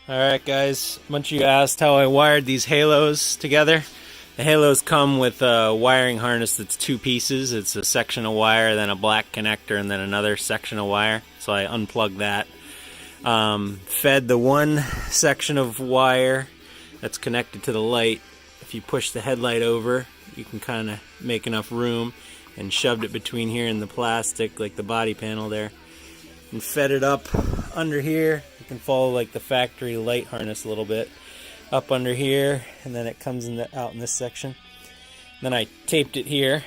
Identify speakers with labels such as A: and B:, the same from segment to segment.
A: Alright guys, a bunch of you asked how I wired these halos together. The halos come with a wiring harness that's two pieces. It's a section of wire, then a black connector, and then another section of wire. So I unplugged that. Fed the one section of wire that's connected to the light. If you push the headlight over, you can kind of make enough room, and shoved it between here and the plastic, like the body panel there. And fed it up under here. You can follow like the factory light harness a little bit up under here, and then it comes out in this section. Then I taped it here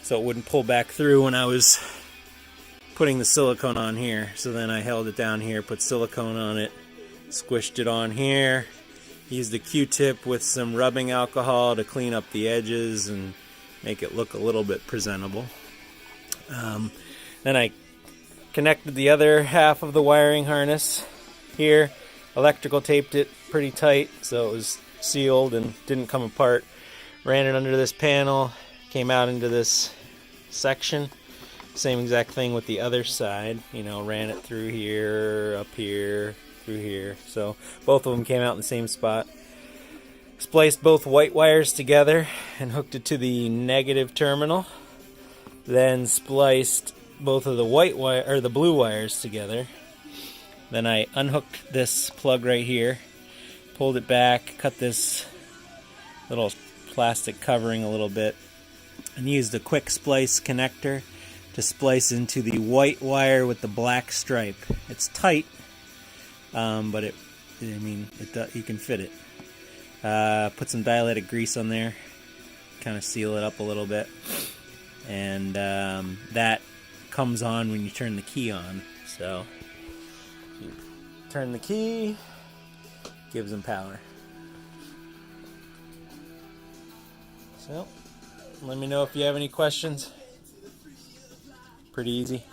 A: so it wouldn't pull back through when I was putting the silicone on here. So then I held it down here, put silicone on it, squished it on here, used a Q-tip with some rubbing alcohol to clean up the edges and make it look a little bit presentable. Then I connected the other half of the wiring harness here, electrical taped it pretty tight so it was sealed and didn't come apart. Ran it under this panel, came out into this section. Same exact thing with the other side, ran it through here, up here, through here. So both of them came out in the same spot. Spliced both white wires together and hooked it to the negative terminal. Then spliced both of the the blue wires together. Then I unhooked this plug right here, pulled it back, cut this little plastic covering a little bit, and used a quick splice connector to splice into the white wire with the black stripe. It's tight, but you can fit it. Put some dielectric grease on there, kind of seal it up a little bit, and that comes on when you turn the key on. So you turn the key, gives them power. So let me know if you have any questions. Pretty easy.